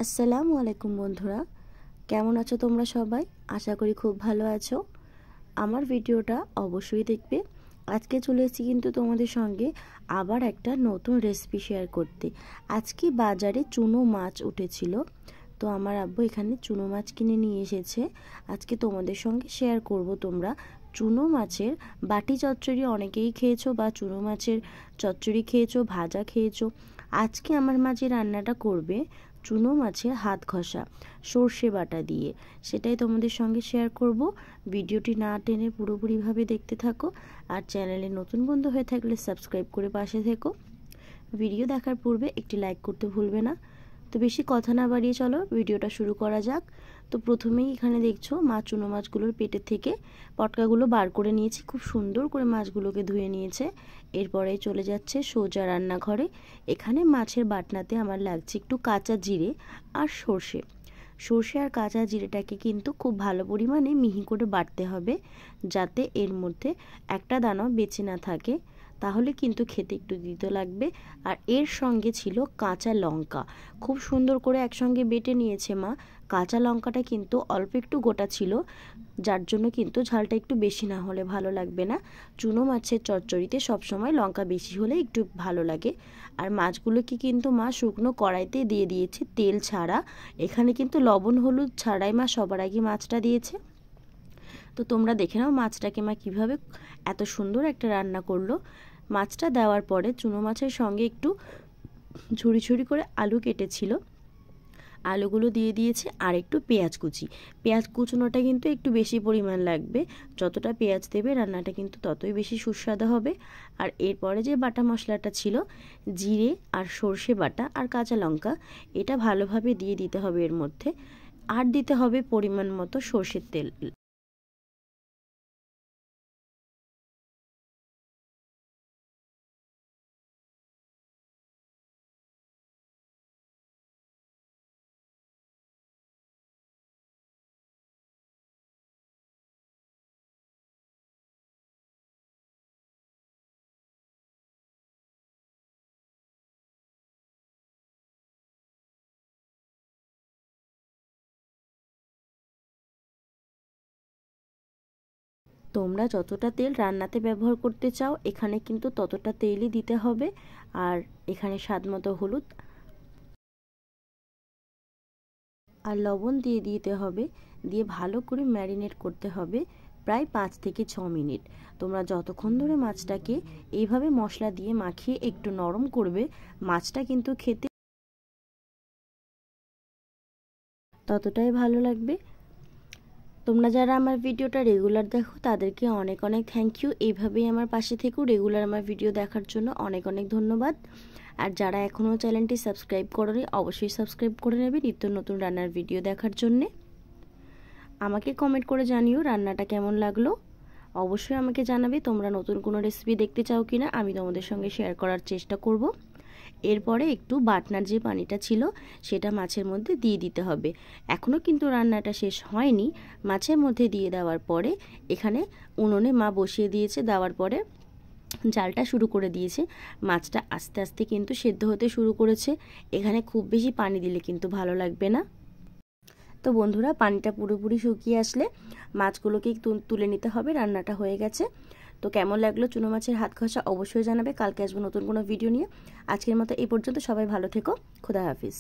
আসসালামু আলাইকুম বন্ধুরা, কেমন আছো তোমরা সবাই? আশা করি খুব ভালো আছো। আমার ভিডিওটা অবশ্যই দেখবে। আজকে চলে এসেছি কিন্তু তোমাদের সঙ্গে আবার একটা নতুন রেসিপি শেয়ার করতে। আজকে বাজারে চুনো মাছ উঠেছিল, তো আমার আব্বু এখানে চুনো মাছ কিনে নিয়ে এসেছে। আজকে তোমাদের সঙ্গে শেয়ার করব। তোমরা চুনো মাছের বাটি চচ্চড়ি অনেকেই খেয়েছো বা চুনো মাছের চচ্চড়ি খেয়েছো, ভাজা খেয়েছো। আজকে আমার মা যে রান্নাটা করবে চুনো মাছের হাত ঘষা সর্ষে বাটা দিয়ে, সেটাই তোমাদের সঙ্গে শেয়ার করব। ভিডিওটি না টেনে পুরোপুরিভাবে দেখতে থাকো। আর চ্যানেলে নতুন বন্ধু হয়ে থাকলে সাবস্ক্রাইব করে পাশে থেকো। ভিডিও দেখার পূর্বে একটি লাইক করতে ভুলবে না। তো বেশি কথা না বাড়িয়ে চলো ভিডিওটা শুরু করা যাক। তো প্রথমেই এখানে দেখছো চুনো মাছগুলোর পেটের থেকে পটকাগুলো বার করে নিয়েছি, খুব সুন্দর করে মাছগুলোকে ধুয়ে নিয়েছে। এরপরে চলে যাচ্ছে সোজা রান্নাঘরে। এখানে মাছের বাটনাতে আমার লাগছে একটু কাঁচা জিরে আর সর্ষে আর কাঁচা জিরেটাকে কিন্তু খুব ভালো পরিমাণে মিহি করে বাটতে হবে, যাতে এর মধ্যে একটা দানাও বেঁচে না থাকে, তাহলে কিন্তু খেতে একটু দিতে লাগবে। আর এর সঙ্গে ছিল কাঁচা লঙ্কা, খুব সুন্দর করে একসঙ্গে বেটে নিয়েছে মা। কাঁচা লঙ্কাটা কিন্তু অল্প একটু গোটা ছিল, যার জন্য কিন্তু ঝালটা একটু বেশি না হলে ভালো লাগবে না। চুনো মাছের চচ্চড়িতে সবসময় লঙ্কা বেশি হলে একটু ভালো লাগে। আর মাছগুলোকে কিন্তু মা শুকনো কড়াইতে দিয়ে দিয়েছে, তেল ছাড়া। এখানে কিন্তু লবণ হলুদ ছাড়াই মা সবার আগে মাছটা দিয়েছে। তো তোমরা দেখে নাও মাছটাকে মা কীভাবে এত সুন্দর একটা রান্না করলো। মাছটা দেওয়ার পরে চুনো মাছের সঙ্গে একটু ঝুড়ি ঝুড়ি করে আলু কেটেছিল, আলুগুলো দিয়ে দিয়েছে। আর একটু পেঁয়াজ কুচনোটা কিন্তু একটু বেশি পরিমাণ লাগবে। যতটা পেঁয়াজ দেবে রান্নাটা কিন্তু ততই বেশি সুস্বাদু হবে। আর এরপরে যে বাটা মশলাটা ছিল, জিরে আর সর্ষে বাটা আর কাঁচা লঙ্কা, এটা ভালোভাবে দিয়ে দিতে হবে এর মধ্যে। আর দিতে হবে পরিমাণ মতো সর্ষের তেল। তোমরা যতটা তেল রান্নাতে ব্যবহার করতে চাও এখানে কিন্তু ততটা তেলই দিতে হবে। আর এখানে স্বাদ মতো হলুদ আর লবণ দিয়ে দিতে হবে, দিয়ে ভালো করে ম্যারিনেট করতে হবে প্রায় 5 থেকে 6 মিনিট। তোমরা যতক্ষণ ধরে মাছটাকে এইভাবে মশলা দিয়ে মাখিয়ে একটু নরম করবে, মাছটা কিন্তু খেতে ততটাই ভালো লাগবে। তোমরা যারা আমার ভিডিওটা রেগুলার দেখো তাদেরকে অনেক অনেক থ্যাংক ইউ। এইভাবেই আমার পাশে থেকো, রেগুলার আমার ভিডিও দেখার জন্য অনেক অনেক ধন্যবাদ। আর যারা এখনও চ্যানেলটি সাবস্ক্রাইব করেনি অবশ্যই সাবস্ক্রাইব করে নেবে নিত্য নতুন রান্নার ভিডিও দেখার জন্যে। আমাকে কমেন্ট করে জানিও রান্নাটা কেমন লাগলো। অবশ্যই আমাকে জানাবে তোমরা নতুন কোনো রেসিপি দেখতে চাও কিনা, আমি তোমাদের সঙ্গে শেয়ার করার চেষ্টা করব। এরপরে একটু বাটনার যে পানিটা ছিল সেটা মাছের মধ্যে দিয়ে দিতে হবে। এখনও কিন্তু রান্নাটা শেষ হয়নি। মাছের মধ্যে দিয়ে দেওয়ার পরে এখানে উনুনে মা বসিয়ে দিয়েছে, দেওয়ার পরে জালটা শুরু করে দিয়েছে। মাছটা আস্তে আস্তে কিন্তু সেদ্ধ হতে শুরু করেছে। এখানে খুব বেশি পানি দিলে কিন্তু ভালো লাগবে না। তো বন্ধুরা, পানিটা পুরোপুরি শুকিয়ে আসলে মাছগুলোকে তুলে নিতে হবে। রান্নাটা হয়ে গেছে। তো কেমন লাগলো চুনো মাছের হাত ঘষা অবশ্যই জানাবে। কালকে আসবো নতুন কোনো ভিডিও নিয়ে। আজকের মতো এই পর্যন্ত, সবাই ভালো থেকো। খোদা হাফিজ।